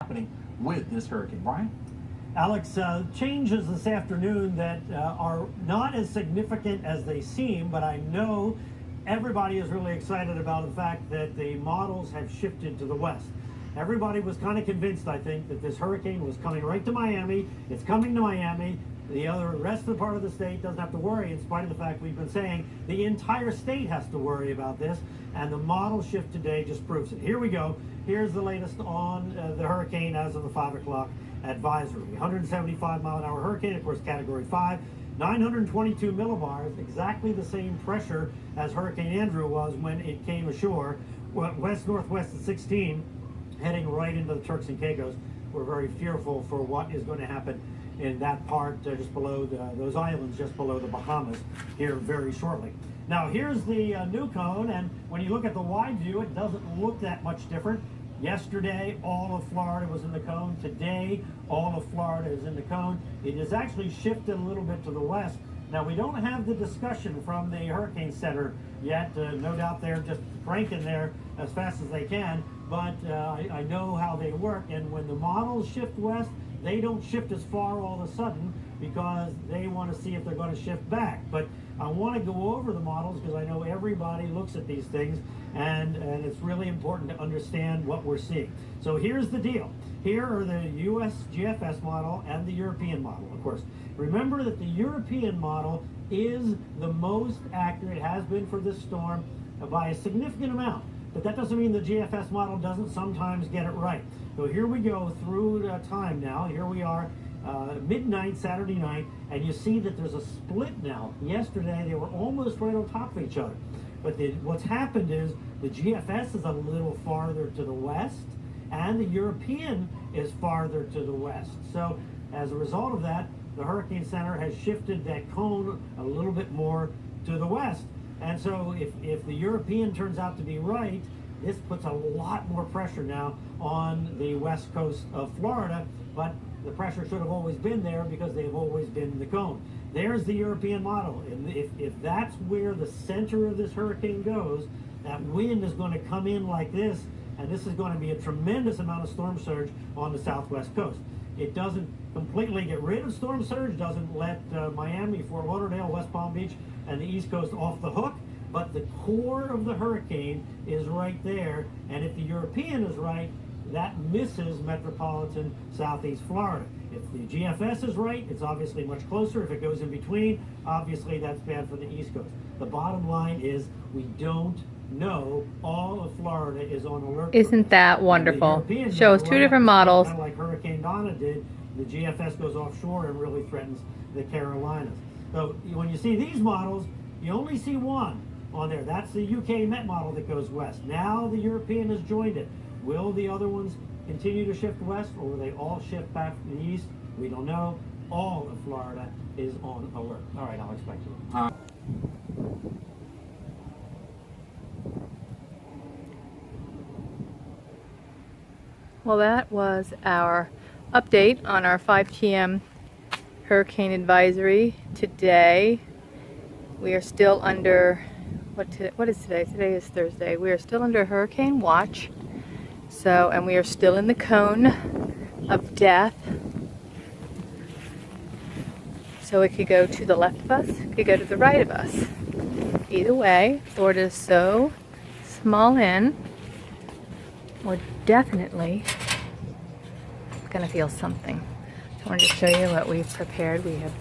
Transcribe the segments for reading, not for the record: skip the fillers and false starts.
happening with this hurricane. Brian? Alex, changes this afternoon that are not as significant as they seem, but I know everybody is really excited about the fact that the models have shifted to the west. Everybody was kind of convinced, I think, that this hurricane was coming right to Miami. It's coming to Miami. The rest of the part of the state doesn't have to worry, in spite of the fact we've been saying the entire state has to worry about this, and the model shift today just proves it. Here we go. Here's the latest on the hurricane as of the 5 o'clock advisory. 175 mile an hour hurricane, of course, category 5. 922 millibars, exactly the same pressure as Hurricane Andrew was when it came ashore. West-northwest at 16, heading right into the Turks and Caicos. We're very fearful for what is going to happen in that part just below those islands just below the Bahamas here very shortly. Now here's the new cone, and when you look at the wide view, it doesn't look that much different. Yesterday, all of Florida was in the cone. Today, all of Florida is in the cone. It has actually shifted a little bit to the west. Now, we don't have the discussion from the Hurricane Center yet. No doubt they're just cranking there as fast as they can, but I know how they work, and when the models shift west, they don't shift as far all of a sudden because they want to see if they're going to shift back. But I want to go over the models because I know everybody looks at these things, and it's really important to understand what we're seeing. So here's the deal. Here are the US GFS model and the European model, of course. Remember that the European model is the most accurate, has been for this storm by a significant amount. But that doesn't mean the GFS model doesn't sometimes get it right. So here we go through time now. Here we are midnight Saturday night, and you see that there's a split now. Yesterday they were almost right on top of each other. But what's happened is the GFS is a little farther to the west, and the European is farther to the west. So as a result of that, the Hurricane Center has shifted that cone a little bit more to the west. And so if the European turns out to be right, this puts a lot more pressure now on the west coast of Florida, but the pressure should have always been there because they've always been in the cone. There's the European model, and if that's where the center of this hurricane goes, that wind is going to come in like this, and this is going to be a tremendous amount of storm surge on the southwest coast. It doesn't completely get rid of storm surge, doesn't let Miami, Fort Lauderdale, West Palm Beach, and the East Coast off the hook, but the core of the hurricane is right there, and if the European is right, that misses metropolitan southeast Florida. If the GFS is right, it's obviously much closer. If it goes in between, obviously that's bad for the East Coast. The bottom line is we don't know. All of Florida is on alert. Isn't that wonderful? Shows two different models. Kind of like Hurricane Donna did, the GFS goes offshore and really threatens the Carolinas. So when you see these models, you only see one on there. That's the UK Met model that goes west. Now the European has joined it. Will the other ones continue to shift west, or will they all shift back to the east? We don't know. All of Florida is on alert. All right, I'll explain to you. Well, that was our update on our 5 p.m. hurricane advisory. Today, we are still under, what is today? Today is Thursday. We are still under hurricane watch. So, and we are still in the cone of death. So it could go to the left of us, it could go to the right of us. Either way, Florida is so small in, we're definitely gonna feel something. So I wanted to show you what we've prepared. We have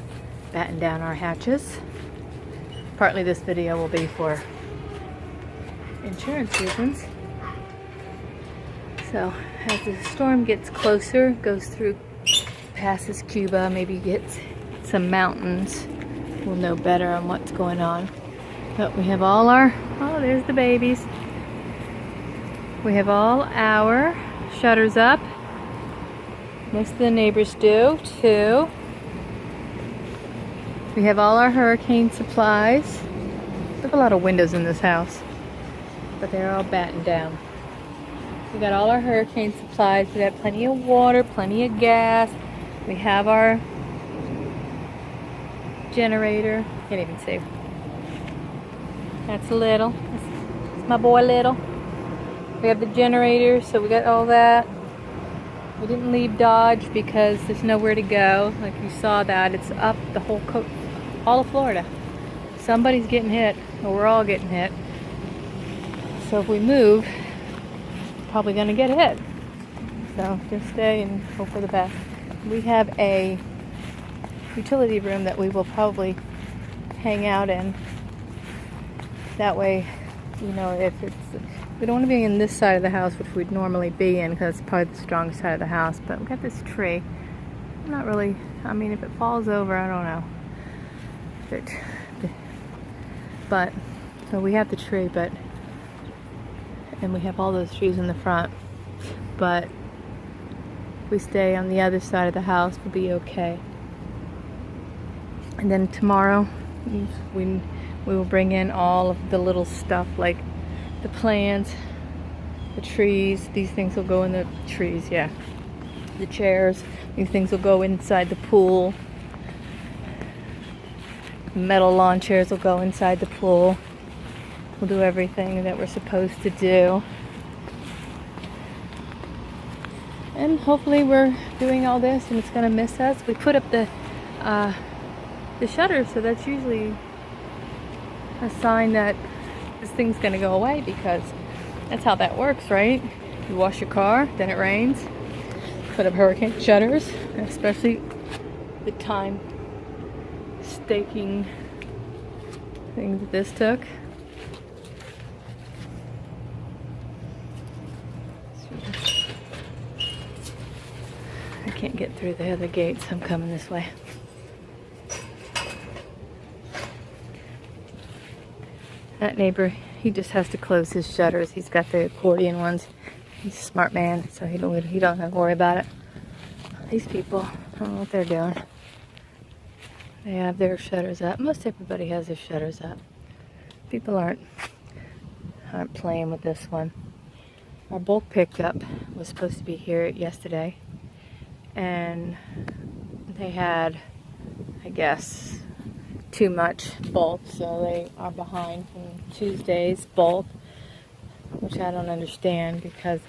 battened down our hatches. Partly this video will be for insurance reasons. So as the storm gets closer, goes through, passes Cuba, maybe gets some mountains, we'll know better on what's going on. But we have all our, oh, there's the babies. We have all our shutters up. Most of the neighbors do too. We have all our hurricane supplies. We have a lot of windows in this house, but they're all battened down. We got all our hurricane supplies. We got plenty of water, plenty of gas. We have our generator. Can't even see. That's Little. That's my boy Little. We have the generator, so we got all that. We didn't leave Dodge because there's nowhere to go. Like you saw that, it's up the whole coast, all of Florida. Somebody's getting hit, or we're all getting hit. So if we move, probably gonna get hit. So just stay and hope for the best. We have a utility room that we will probably hang out in. That way, you know, if it's, we don't want to be in this side of the house, which we'd normally be in, because it's probably the strongest side of the house. But we got this tree. I'm not really, I mean, if it falls over, I don't know. But so we have the tree, but, and we have all those trees in the front. But if we stay on the other side of the house, we'll be okay. And then tomorrow, we will bring in all of the little stuff, like the plants, the trees. These things will go in the trees, yeah. The chairs, these things will go inside the pool. Metal lawn chairs will go inside the pool. We'll do everything that we're supposed to do. And hopefully we're doing all this and it's gonna miss us. We put up the shutters, so that's usually a sign that this thing's gonna go away, because that's how that works, right? You wash your car, then it rains, put up hurricane shutters, especially the time staking things that this took. I can't get through the other gates, I'm coming this way. That neighbor, he just has to close his shutters. He's got the accordion ones. He's a smart man, so he don't have to worry about it. These people, I don't know what they're doing. They have their shutters up. Most everybody has their shutters up. People aren't playing with this one. Our bulk pickup was supposed to be here yesterday, and they had, I guess, too much bulk, so they are behind from Tuesday's bulk, which I don't understand, because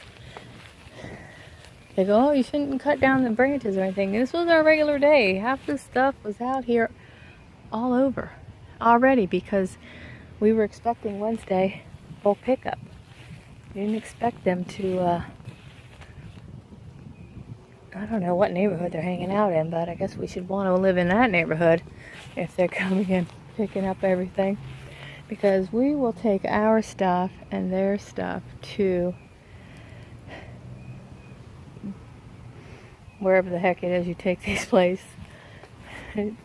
they go, oh, you shouldn't cut down the branches or anything. This was our regular day. Half the stuff was out here all over already, because we were expecting Wednesday bulk pickup. We didn't expect them to, I don't know what neighborhood they're hanging out in, but I guess we should want to live in that neighborhood if they're coming and picking up everything, because we will take our stuff and their stuff to wherever the heck it is you take these places.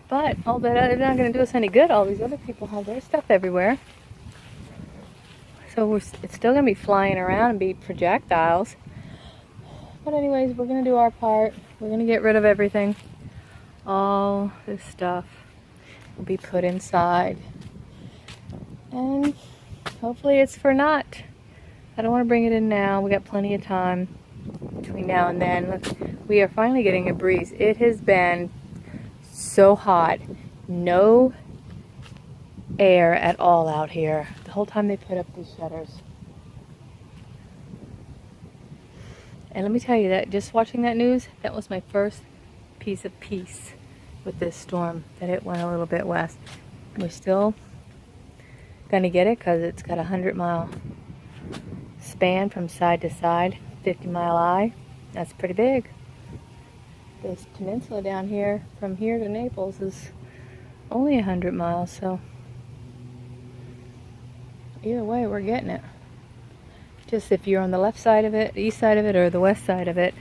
But all that is not going to do us any good. All these other people have their stuff everywhere, so it's still going to be flying around and be projectiles. But anyways, we're going to do our part. We're going to get rid of everything. All this stuff will be put inside. And hopefully it's for naught. I don't want to bring it in now. We got plenty of time between now and then. We are finally getting a breeze. It has been so hot. No air at all out here the whole time they put up these shutters. And let me tell you that just watching that news, that was my first piece of peace with this storm, that it went a little bit west. We're still gonna get it because it's got a 100-mile span from side to side, 50-mile eye. That's pretty big. This peninsula down here, from here to Naples, is only 100 miles, so either way, we're getting it. Just if you're on the left side of it, the east side of it, or the west side of it,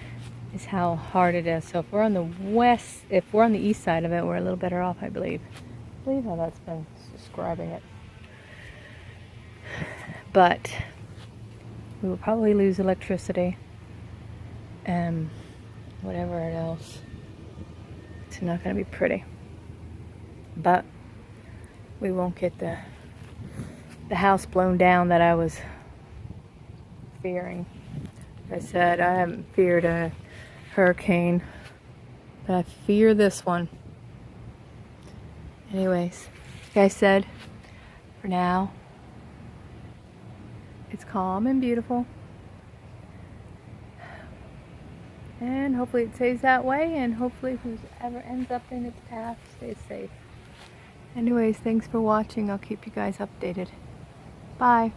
is how hard it is. So if we're on the west, if we're on the east side of it, we're a little better off, I believe. I believe how that's been describing it. But we will probably lose electricity and whatever else. It's not going to be pretty. But we won't get the house blown down that I was fearing. Like I said, I haven't feared a hurricane, but I fear this one. Anyways, like I said, for now, it's calm and beautiful. And hopefully it stays that way, and hopefully whoever ends up in its path stays safe. Anyways, thanks for watching. I'll keep you guys updated. Bye.